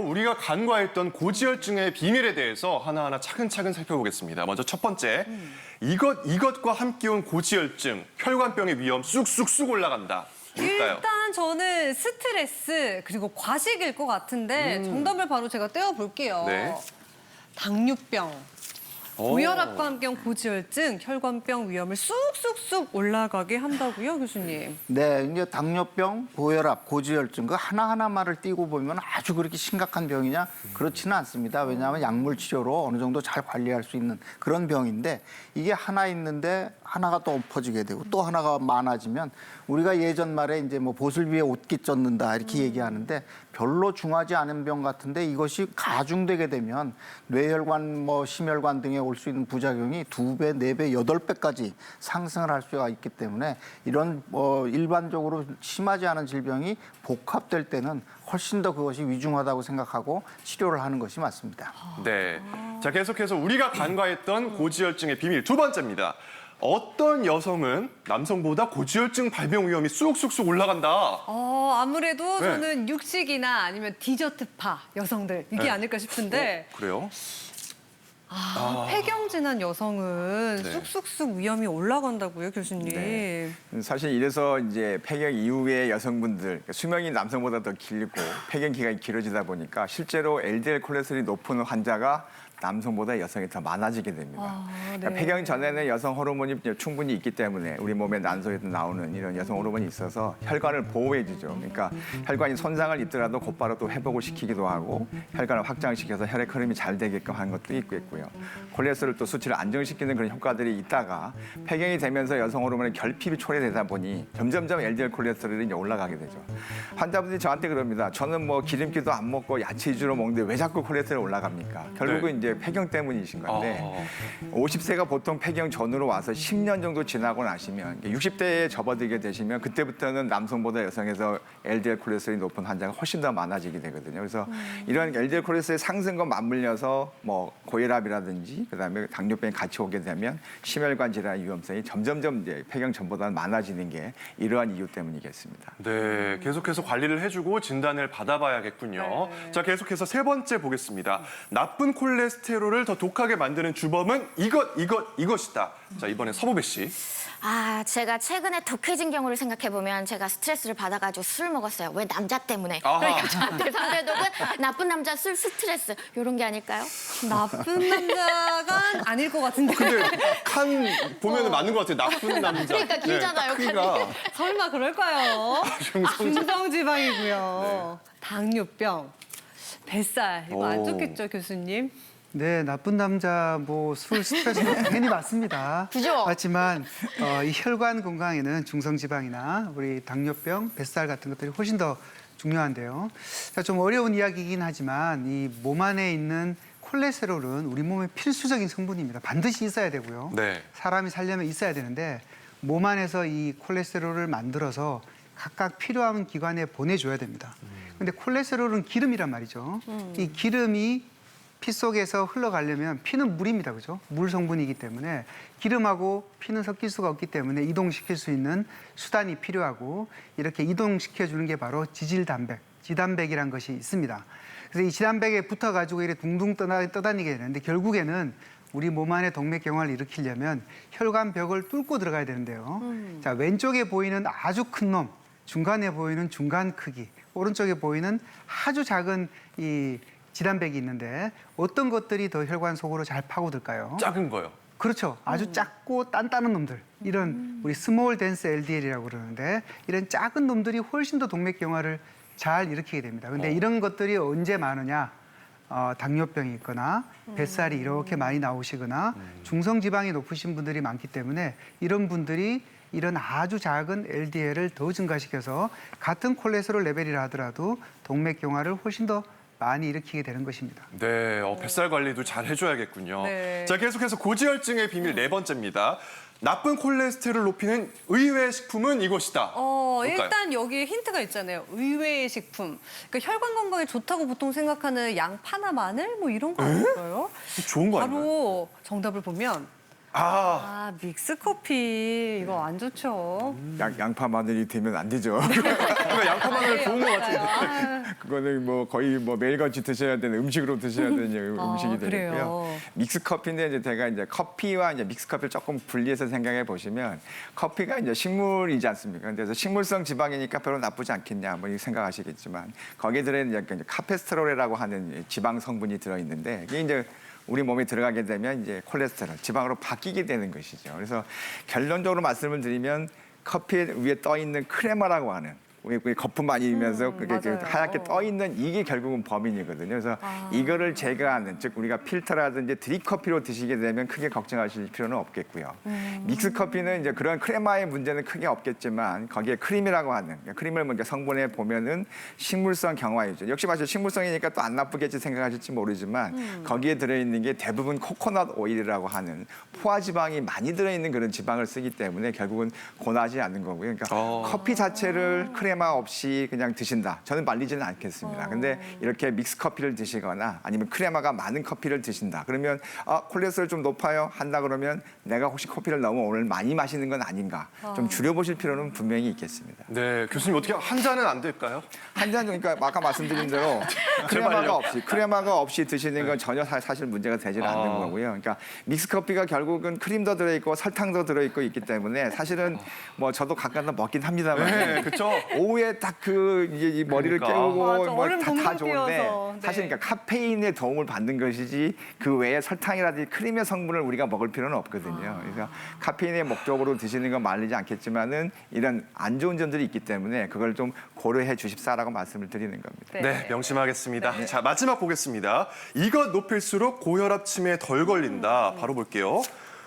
우리가 간과했던 고지혈증의 비밀에 대해서 하나하나 차근차근 살펴보겠습니다. 먼저 첫 번째, 이것과 함께 온 고지혈증, 혈관병의 위험 쑥쑥쑥 올라간다. 뭘까요? 일단 저는 스트레스 그리고 과식일 것 같은데 정답을 바로 제가 떼어볼게요. 네. 당뇨병, 고혈압과 함께 온 고지혈증, 혈관병 위험을 쑥쑥쑥 올라가게 한다고요, 교수님? 네, 이제 당뇨병, 고혈압, 고지혈증 그 하나하나만을 띄고 보면 아주 그렇게 심각한 병이냐? 그렇지는 않습니다. 왜냐하면 약물 치료로 어느 정도 잘 관리할 수 있는 그런 병인데 이게 하나 있는데 하나가 또 엎어지게 되고 또 하나가 많아지면 우리가 예전 말에 이제 뭐 보슬 비에 옷깃 젖는다 이렇게 얘기하는데 별로 중하지 않은 병 같은데 이것이 가중되게 되면 뇌혈관, 뭐 심혈관 등에 올 수 있는 부작용이 2배, 4배, 8배까지 상승을 할 수가 있기 때문에 이런 일반적으로 심하지 않은 질병이 복합될 때는 훨씬 더 그것이 위중하다고 생각하고 치료를 하는 것이 맞습니다. 네. 자, 계속해서 우리가 간과했던 고지혈증의 비밀 두 번째입니다. 어떤 여성은 남성보다 고지혈증 발병 위험이 쑥쑥쑥 올라간다. 아무래도 네. 저는 육식이나 아니면 디저트파 여성들 이게 네. 아닐까 싶은데 그래요? 폐경 지난 여성은 네. 쑥쑥쑥 위험이 올라간다고요, 교수님? 네. 사실 이래서 이제 폐경 이후에 여성분들 수명이 남성보다 더 길고 폐경 기간이 길어지다 보니까 실제로 LDL 콜레스테롤이 높은 환자가 남성보다 여성이 더 많아지게 됩니다. 그러니까 네. 폐경 전에는 여성 호르몬이 충분히 있기 때문에 우리 몸의 난소에도 나오는 이런 여성 호르몬이 있어서 혈관을 보호해주죠. 그러니까 혈관이 손상을 입더라도 곧바로 또 회복을 시키기도 하고 혈관을 확장시켜서 혈액 흐름이 잘 되게끔 하는 것도 있고요. 콜레스테롤 또 수치를 안정시키는 그런 효과들이 있다가 폐경이 되면서 여성 호르몬의 결핍이 초래되다 보니 점점점 LDL 콜레스테롤이 이제 올라가게 되죠. 환자분들이 저한테 그럽니다. 저는 뭐 기름기도 안 먹고 야채 위주로 먹는데 왜 자꾸 콜레스테롤 올라갑니까? 결국은 이제 폐경 때문이신 건데 50세가 보통 폐경 전으로 와서 10년 정도 지나고 나시면 60대에 접어들게 되시면 그때부터는 남성보다 여성에서 LDL 콜레스테롤이 높은 환자가 훨씬 더 많아지게 되거든요. 그래서 이런 LDL 콜레스테롤 상승과 맞물려서 뭐 고혈압이라든지 그다음에 당뇨병이 같이 오게 되면 심혈관 질환 위험성이 점점점 이제 폐경 전보다 많아지는 게 이러한 이유 때문이겠습니다. 네, 계속해서 관리를 해주고 진단을 받아봐야겠군요. 네. 자, 계속해서 세 번째 보겠습니다. 나쁜 콜레스테롤을 더 독하게 만드는 주범은 이것이다. 자, 이번엔 서보배 씨. 제가 최근에 독해진 경우를 생각해보면 제가 스트레스를 받아가지고 술을 먹었어요. 왜 남자 때문에. 아하. 그러니까 저한테 상대독은 나쁜 남자 술 스트레스 이런 게 아닐까요? 나쁜 남자가 아닐 것 같은데. 근데 칸 보면은 맞는 것 같아요. 나쁜 남자. 그러니까 길잖아요, 딱 크기가. 설마 그럴까요? 중성지방. 중성지방이고요. 당뇨병, 뱃살 이거 안 오. 좋겠죠, 교수님? 네, 나쁜 남자 뭐 술 스트레스 당연히 맞습니다. 그죠? 맞지만 이 혈관 건강에는 중성지방이나 우리 당뇨병, 뱃살 같은 것들이 훨씬 더 중요한데요. 자, 좀 어려운 이야기이긴 하지만 이 몸 안에 있는 콜레스테롤은 우리 몸의 필수적인 성분입니다. 반드시 있어야 되고요. 네. 사람이 살려면 있어야 되는데 몸 안에서 이 콜레스테롤을 만들어서 각각 필요한 기관에 보내줘야 됩니다. 근데 콜레스테롤은 기름이란 말이죠. 이 기름이 피 속에서 흘러가려면 피는 물입니다, 그죠? 물 성분이기 때문에 기름하고 피는 섞일 수가 없기 때문에 이동시킬 수 있는 수단이 필요하고 이렇게 이동시켜주는 게 바로 지질단백, 지단백이란 것이 있습니다. 그래서 이 지단백에 붙어가지고 이렇게 둥둥 떠다니게 되는데 결국에는 우리 몸 안에 동맥경화를 일으키려면 혈관벽을 뚫고 들어가야 되는데요. 자, 왼쪽에 보이는 아주 큰 놈, 중간에 보이는 중간 크기, 오른쪽에 보이는 아주 작은 이 지단백이 있는데 어떤 것들이 더 혈관 속으로 잘 파고들까요? 작은 거요. 그렇죠. 아주 작고 단단한 놈들. 이런 우리 스몰 덴스 LDL이라고 그러는데 이런 작은 놈들이 훨씬 더 동맥경화를 잘 일으키게 됩니다. 근데 이런 것들이 언제 많으냐? 당뇨병이 있거나 뱃살이 이렇게 많이 나오시거나 중성지방이 높으신 분들이 많기 때문에 이런 분들이 이런 아주 작은 LDL을 더 증가시켜서 같은 콜레스테롤 레벨이라 하더라도 동맥경화를 훨씬 더 많이 일으키게 되는 것입니다. 네, 뱃살 관리도 잘 해줘야겠군요. 네. 자, 계속해서 고지혈증의 비밀 네 번째입니다. 나쁜 콜레스테롤 높이는 의외의 식품은 이것이다. 뭘까요? 일단 여기에 힌트가 있잖아요. 의외의 식품. 그러니까 혈관 건강에 좋다고 보통 생각하는 양파나 마늘 뭐 이런 거 아닐까요? 좋은 거 아닌가요? 바로 정답을 보면 아, 믹스 커피 이거 안 좋죠. 양파 마늘이 되면 안 되죠. 그러니까 양파 마늘 좋은 것 같은데. 맞아요. 그거는 뭐 거의 뭐 매일같이 드셔야 되는 음식으로 드셔야 되는 음식이 그래요. 되고요. 믹스 커피인데 이제 제가 이제 커피와 이제 믹스 커피를 조금 분리해서 생각해 보시면 커피가 이제 식물이지 않습니까? 그래서 식물성 지방이니까 별로 나쁘지 않겠냐 뭐 이렇게 생각하시겠지만 거기에 들어있는 이제 카페스테롤이라고 하는 지방 성분이 들어 있는데 이게 이제 우리 몸에 들어가게 되면 이제 콜레스테롤, 지방으로 바뀌게 되는 것이죠. 그래서 결론적으로 말씀을 드리면 커피 위에 떠 있는 크레마라고 하는 우리 거품 많이 이면서 그게 맞아요. 하얗게 떠 있는 이게 결국은 범인이거든요. 그래서 이거를 제거하는 즉 우리가 필터라든지 드립커피로 드시게 되면 크게 걱정하실 필요는 없겠고요. 믹스 커피는 이제 그런 크레마의 문제는 크게 없겠지만 거기에 크림이라고 하는 크림을 먼저 성분에 보면은 식물성 경화유죠. 역시 마찬가지로 식물성이니까 또 안 나쁘겠지 생각하실지 모르지만 거기에 들어있는 게 대부분 코코넛 오일이라고 하는 포화지방이 많이 들어있는 그런 지방을 쓰기 때문에 결국은 권하지 않는 거고요. 그러니까 커피 자체를 크레마 없이 그냥 드신다. 저는 말리지는 않겠습니다. 근데 이렇게 믹스 커피를 드시거나 아니면 크레마가 많은 커피를 드신다. 그러면 콜레스테롤 좀 높아요. 한다 그러면 내가 혹시 커피를 너무 오늘 많이 마시는 건 아닌가. 좀 줄여보실 필요는 분명히 있겠습니다. 네, 교수님 어떻게 한 잔은 안 될까요? 한 잔 그러니까 아까 말씀드린 대로 크레마가 없이 드시는 건 전혀 사실 문제가 되질 않는 거고요. 그러니까 믹스 커피가 결국은 크림도 들어있고 설탕도 들어있고 있기 때문에 사실은 뭐 저도 가끔 먹긴 합니다만 네, 그렇죠. 오후에 딱 그 이제 이 머리를 그러니까. 깨우고 맞아, 뭐 얼음 다 동동 좋은데 띄워서. 네. 사실 그러니까 카페인의 도움을 받는 것이지 그 외에 설탕이라든지 크림의 성분을 우리가 먹을 필요는 없거든요. 그래서 카페인의 목적으로 드시는 건 말리지 않겠지만은 이런 안 좋은 점들이 있기 때문에 그걸 좀 고려해 주십사라고 말씀을 드리는 겁니다. 네, 명심하겠습니다. 자, 마지막 보겠습니다. 이것 높일수록 고혈압 치매에 덜 걸린다. 바로 볼게요.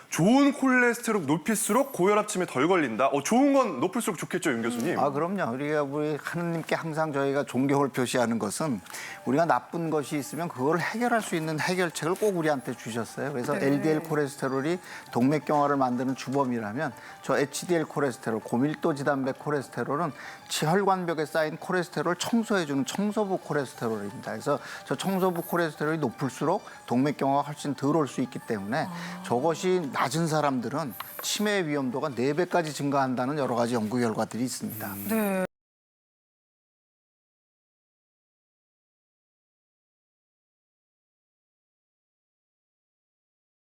좋은 콜레스테롤 높일수록 고혈압 치매에 덜 걸린다. 좋은 건 높을수록 좋겠죠, 윤 교수님? 그럼요. 우리 하느님께 항상 저희가 존경을 표시하는 것은 우리가 나쁜 것이 있으면 그걸 해결할 수 있는 해결책을 꼭 우리한테 주셨어요. 그래서 LDL 콜레스테롤이 동맥경화를 만드는 주범이라면 저 HDL 콜레스테롤, 고밀도 지단백 콜레스테롤은 혈관벽에 쌓인 콜레스테롤을 청소해주는 청소부 콜레스테롤입니다. 그래서 저 청소부 콜레스테롤이 높을수록 동맥경화가 훨씬 덜 올 수 있기 때문에 저것이 낮은 사람들은 치매 위험도가 4배까지 증가한다는 여러 가지 연구 결과들이 있습니다. 네.